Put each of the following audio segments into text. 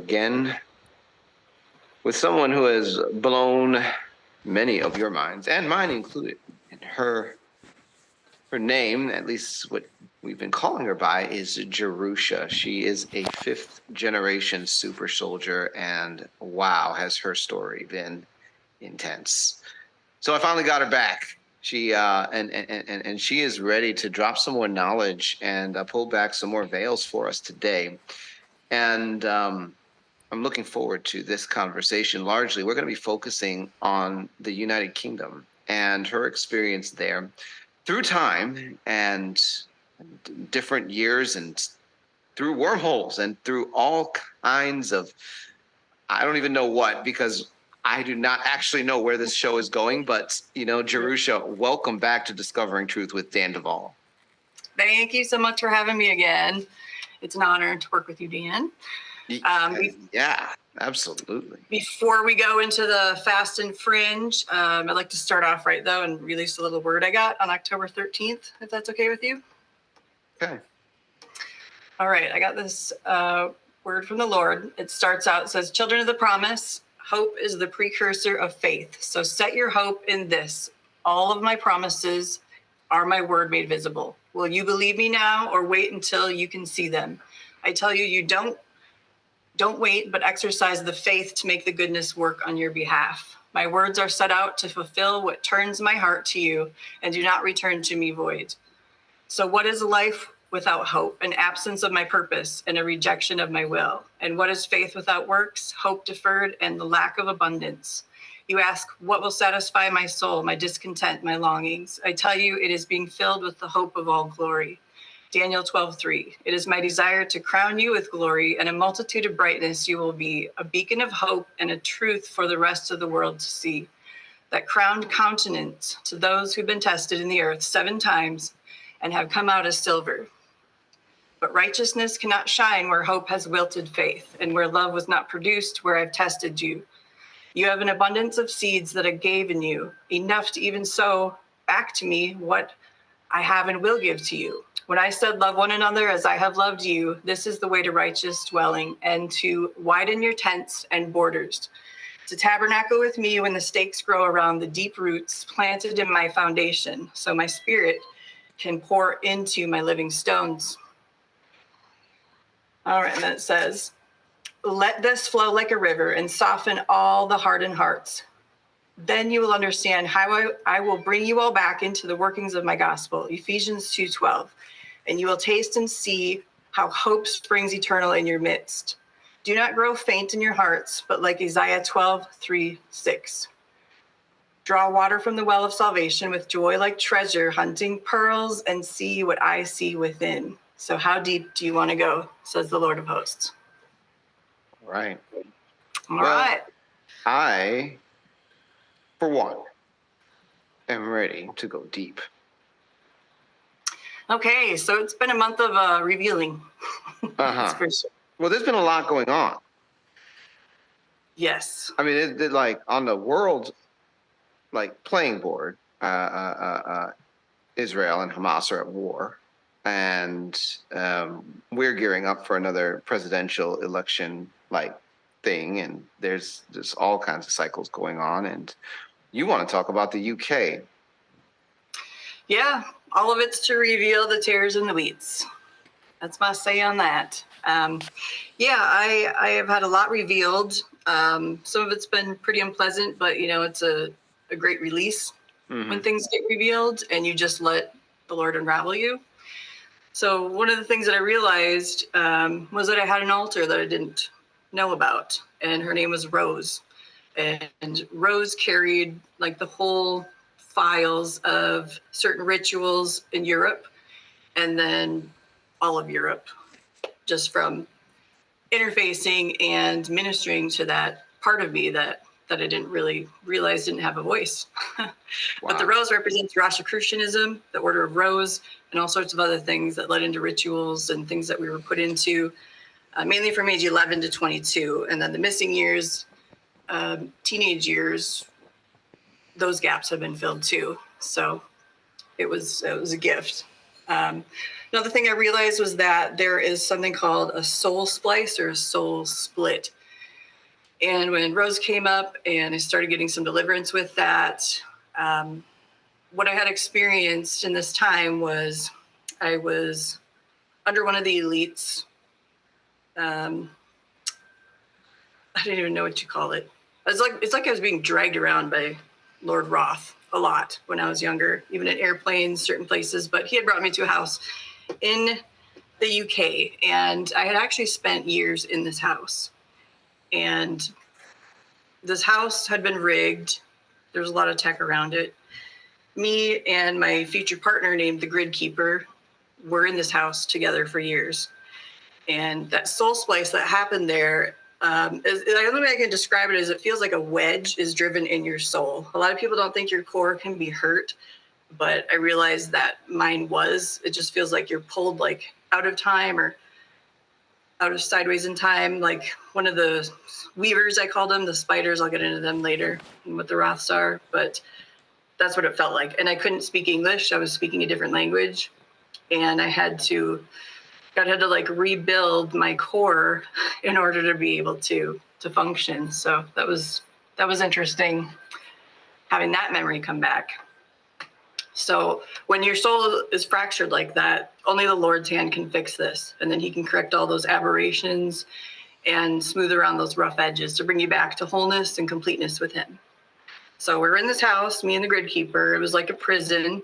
again with someone who has blown many of your minds, and mine included. And her name, at least what we've been calling her by, is Jerusha. She is a fifth generation super soldier, and wow, has her story been intense. So I finally got her back. She and she is ready to drop some more knowledge and pull back some more veils for us today. And I'm looking forward to this conversation. Largely, we're going to be focusing on the United Kingdom and her experience there through time and different years and through wormholes and through all kinds of, I don't even know what, because I do not actually know where this show is going. But, Jerusha, welcome back to Discovering Truth with Dan Duvall. Thank you so much for having me again. It's an honor to work with you, Dan. Yeah, absolutely. Before we go into the Fast and Fringe, I'd like to start off right, though, and release a little word I got on October 13th, if that's okay with you. Okay. All right, I got this word from the Lord. It starts out, it says, "Children of the promise, hope is the precursor of faith. So set your hope in this. All of my promises are my word made visible. Will you believe me now or wait until you can see them? I tell you, you don't wait, but exercise the faith to make the goodness work on your behalf. My words are set out to fulfill what turns my heart to you and do not return to me void. So what is life without hope? An absence of my purpose and a rejection of my will. And what is faith without works? Hope deferred and the lack of abundance. You ask, what will satisfy my soul, my discontent, my longings? I tell you, it is being filled with the hope of all glory." Daniel 12:3. "It is my desire to crown you with glory, and a multitude of brightness you will be, a beacon of hope and a truth for the rest of the world to see. That crowned countenance to those who've been tested in the earth 7 times and have come out as silver. But righteousness cannot shine where hope has wilted faith, and where love was not produced, where I've tested you. You have an abundance of seeds that I gave in you, enough to even sow back to me what I have and will give to you. When I said, love one another as I have loved you, this is the way to righteous dwelling, and to widen your tents and borders. To tabernacle with me when the stakes grow around the deep roots planted in my foundation, so my spirit can pour into my living stones." All right, and then it says, "Let this flow like a river and soften all the hardened hearts. Then you will understand how I will bring you all back into the workings of my gospel." Ephesians 2:12. "And you will taste and see how hope springs eternal in your midst. Do not grow faint in your hearts, but like Isaiah 12:3-6. Draw water from the well of salvation with joy like treasure, hunting pearls, and see what I see within." So how deep do you want to go, says the Lord of hosts. All right. All right. I, for one, am ready to go deep. Okay, so it's been a month of revealing. That's for sure. Well, there's been a lot going on. Yes. I mean, like on the world, playing board, Israel and Hamas are at war, and we're gearing up for another presidential election thing, and there's just all kinds of cycles going on. And you want to talk about the UK? Yeah, all of it's to reveal the tares and the weeds. That's my say on that. I have had a lot revealed. Some of it's been pretty unpleasant, but it's a great release when things get revealed and you just let the Lord unravel you. So one of the things that I realized was that I had an altar that I didn't know about, and her name was Rose. And Rose carried the whole files of certain rituals in Europe, and then all of Europe, just from interfacing and ministering to that part of me that I didn't really realize didn't have a voice. Wow. But the rose represents Rosicrucianism, the Order of Rose, and all sorts of other things that led into rituals and things that we were put into, mainly from age 11 to 22. And then the missing years, teenage years, those gaps have been filled too. So it was a gift. Another thing I realized was that there is something called a soul splice or a soul split. And when Rose came up and I started getting some deliverance with that, what I had experienced in this time was I was under one of the elites. I didn't even know what you call it. It's like I was being dragged around by Lord Roth a lot when I was younger, even in airplanes, certain places. But he had brought me to a house in the UK, and I had actually spent years in this house. And this house had been rigged. There was a lot of tech around it. Me and my future partner, named the Grid Keeper, were in this house together for years. And that soul splice that happened there, the only way I can describe it is it feels like a wedge is driven in your soul. A lot of people don't think your core can be hurt, but I realized that mine was. It just feels like you're pulled like out of time or out of sideways in time, like one of the weavers, I called them, the spiders. I'll get into them later and what the Roths are, but that's what it felt like. And I couldn't speak English. I was speaking a different language, and I had to like rebuild my core in order to be able to function. So that was interesting, having that memory come back. So when your soul is fractured like that, only the Lord's hand can fix this. And then he can correct all those aberrations and smooth around those rough edges to bring you back to wholeness and completeness with him. So we were in this house, me and the Grid Keeper. It was like a prison.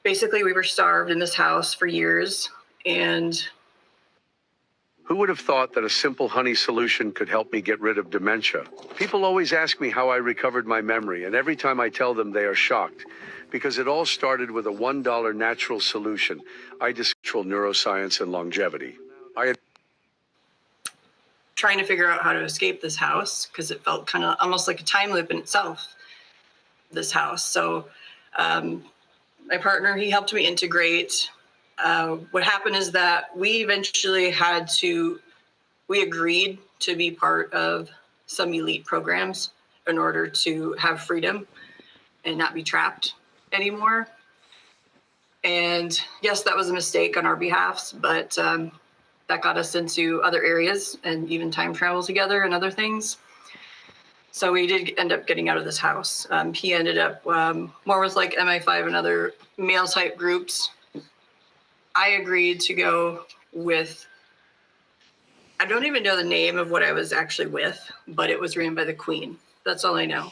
Basically, we were starved in this house for years. And who would have thought that a simple honey solution could help me get rid of dementia? People always ask me how I recovered my memory, and every time I tell them, they are shocked, because it all started with a $1 natural solution. I discovered neuroscience and longevity. I had trying to figure out how to escape this house because it felt kind of almost like a time loop in itself, this house. So my partner, he helped me integrate. What happened is that we eventually we agreed to be part of some elite programs in order to have freedom and not be trapped anymore. And yes, that was a mistake on our behalfs, but that got us into other areas and even time travel together and other things. So we did end up getting out of this house. He ended up more with like MI5 and other male type groups. I agreed to go with, I don't even know the name of what I was actually with, but it was ran by the Queen. That's all I know.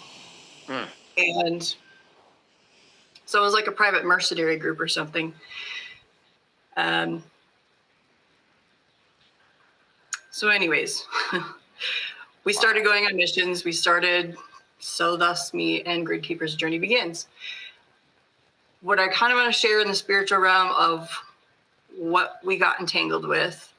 And so it was like a private mercenary group or something. So anyways, we started going on missions. So thus me and Grid Keeper's journey begins. What I kind of want to share in the spiritual realm of what we got entangled with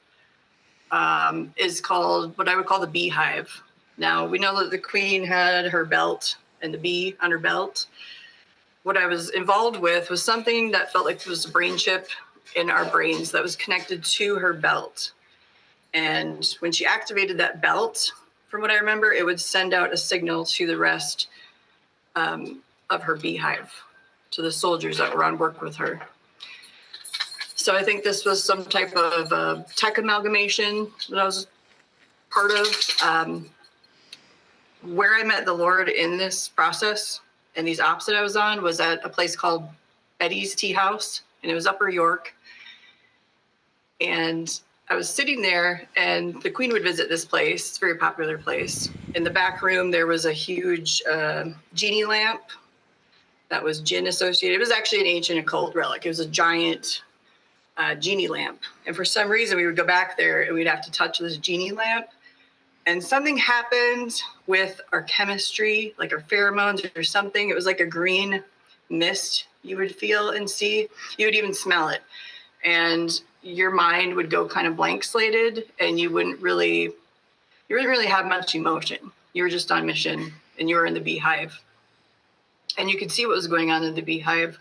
is called what I would call the beehive. Now, we know that the Queen had her belt and the bee on her belt. What I was involved with was something that felt like it was a brain chip in our brains that was connected to her belt. And when she activated that belt, from what I remember, it would send out a signal to the rest of her beehive, to the soldiers that were on work with her. So I think this was some type of tech amalgamation that I was part of. Where I met the Lord in this process and these ops that I was on was at a place called Betty's Tea House, and it was Upper York. And I was sitting there, and the Queen would visit this place. It's a very popular place. In the back room, there was a huge genie lamp that was jinn associated. It was actually an ancient occult relic. It was a giant genie lamp. And for some reason, we would go back there, and we'd have to touch this genie lamp. And something happened with our chemistry, like our pheromones or something. It was like a green mist you would feel and see. You would even smell it. And your mind would go kind of blank slated, and you wouldn't really have much emotion. You were just on mission, and you were in the beehive. And you could see what was going on in the beehive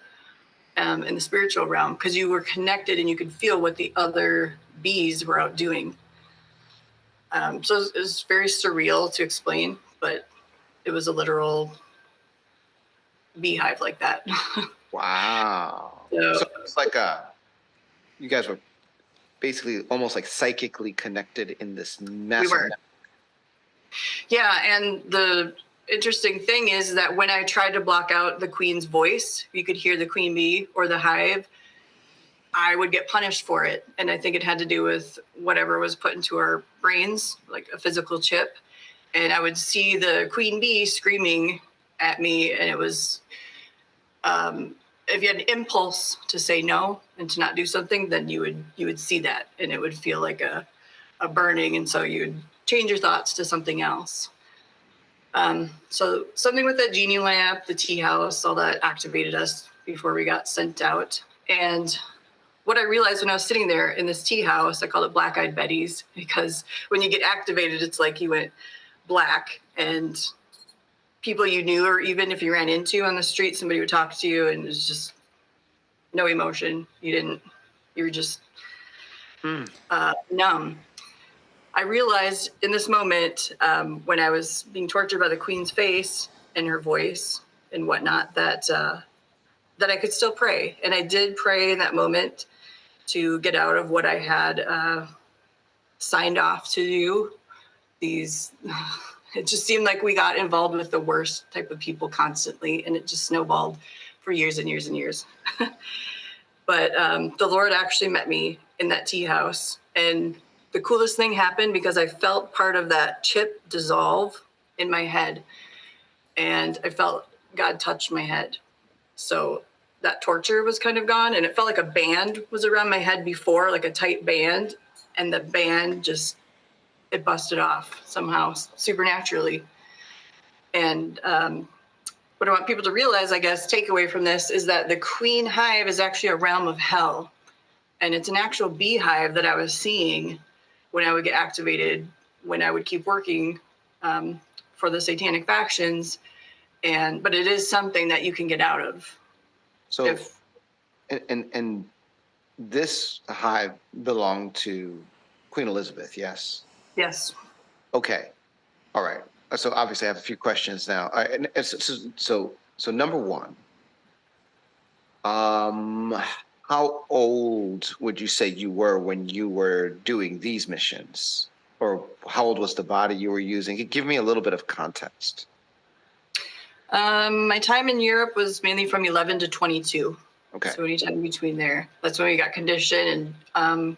in the spiritual realm, because you were connected and you could feel what the other bees were out doing. So it was very surreal to explain, but it was a literal beehive like that. Wow. So So it's like a you guys were basically almost like psychically connected in this massive. We were. Yeah, and the interesting thing is that when I tried to block out the queen's voice, you could hear the queen bee or the hive, I would get punished for it. And I think it had to do with whatever was put into our brains, like a physical chip. And I would see the queen bee screaming at me, and it was, if you had an impulse to say no and to not do something, then you would see that, and it would feel like a burning, and so you would change your thoughts to something else. So something with that genie lamp, the tea house, all that activated us before we got sent out. And what I realized when I was sitting there in this tea house, I called it Black Eyed Betty's, because when you get activated, it's like you went black, and people you knew, or even if you ran into on the street, somebody would talk to you and it was just no emotion. You were just numb. I realized in this moment, when I was being tortured by the queen's face and her voice and whatnot, that I could still pray. And I did pray in that moment to get out of what I had signed off to do. It just seemed like we got involved with the worst type of people constantly, and it just snowballed for years and years and years. But the Lord actually met me in that tea house, and the coolest thing happened because I felt part of that chip dissolve in my head, and I felt God touch my head. So that torture was kind of gone, and it felt like a band was around my head before, like a tight band, and the band just, it busted off somehow, supernaturally. And what I want people to realize, I guess, take away from this is that the queen hive is actually a realm of hell. And it's an actual beehive that I was seeing when I would get activated, when I would keep working for the satanic factions. But it is something that you can get out of. So, and this hive belonged to Queen Elizabeth, yes? Yes. Okay. All right. So obviously I have a few questions now. All right. And so number one, how old would you say you were when you were doing these missions? Or how old was the body you were using? Give me a little bit of context. My time in Europe was mainly from 11 to 22. Okay. So anytime in between there. That's when we got conditioned and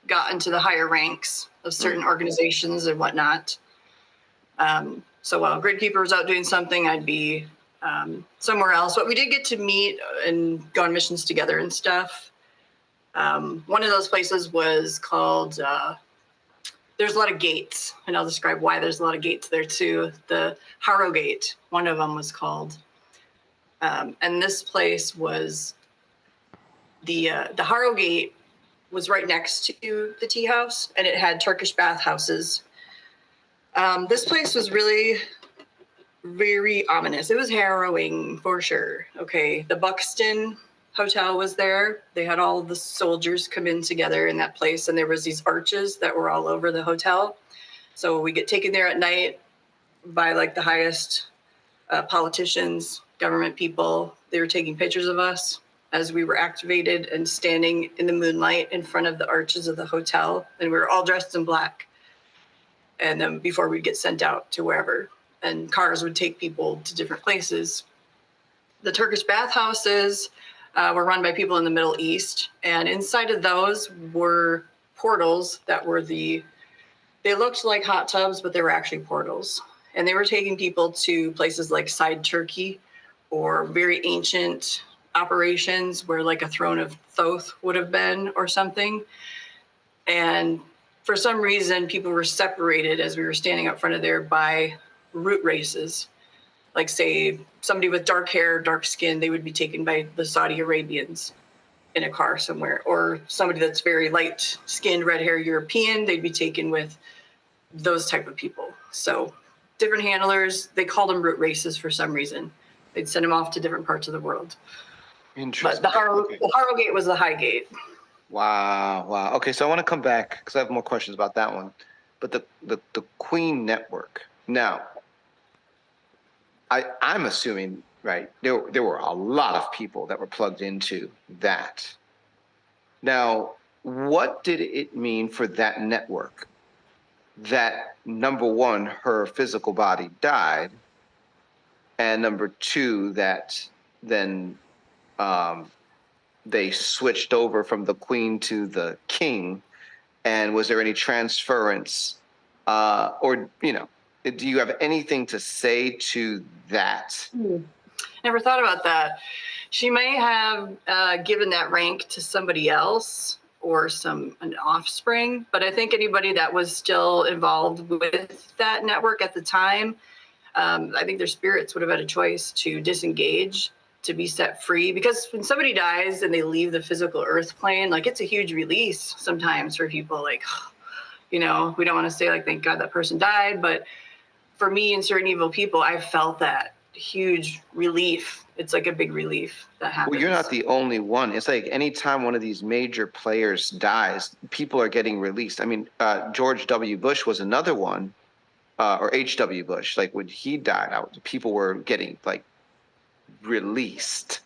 got into the higher ranks of certain organizations and whatnot. So while Gridkeeper was out doing something, I'd be somewhere else. But we did get to meet and go on missions together and stuff. One of those places was called, there's a lot of gates, and I'll describe why there's a lot of gates there too. The Harrow Gate, one of them was called. And this place was, the Harrow Gate was right next to the tea house, and it had Turkish bathhouses. This place was really very ominous. It was harrowing for sure. Okay, the Buxton Hotel was there. They had all the soldiers come in together in that place, and there was these arches that were all over the hotel. So we get taken there at night by like the highest politicians, government people. They were taking pictures of us as we were activated and standing in the moonlight in front of the arches of the hotel, and we were all dressed in black. And then before we'd get sent out to wherever, and cars would take people to different places. The Turkish bathhouses were run by people in the Middle East, and inside of those were portals that were they looked like hot tubs, but they were actually portals. And they were taking people to places like Side Turkey, or very ancient operations where like a throne of Thoth would have been or something. And for some reason, people were separated as we were standing up front of there by root races. Like, say, somebody with dark hair, dark skin, they would be taken by the Saudi Arabians in a car somewhere. Or somebody that's very light-skinned, red hair European, they'd be taken with those type of people. So different handlers, they called them root races for some reason. They'd send them off to different parts of the world. Interesting. But the Harrow Gate was the high gate. Wow. Wow. Okay, so I want to come back because I have more questions about that one. But the Queen Network. Now, I'm assuming, right, there were a lot of people that were plugged into that Now, what did it mean for that network that, number one, her physical body died, and number two, that then they switched over from the queen to the king? And was there any transference, or do you have anything to say to that? Never thought about that. She may have given that rank to somebody else or an offspring, but I think anybody that was still involved with that network at the time, I think their spirits would have had a choice to disengage, to be set free. Because when somebody dies and they leave the physical earth plane, like, it's a huge release sometimes for people. Like, we don't want to say, like, thank God that person died, but for me and certain evil people, I felt that huge relief. It's like a big relief that happens. Well, you're not the only one. It's like anytime one of these major players dies, people are getting released. I mean, George W. Bush was another one, or H.W. Bush. Like, when he died, people were getting, like, released.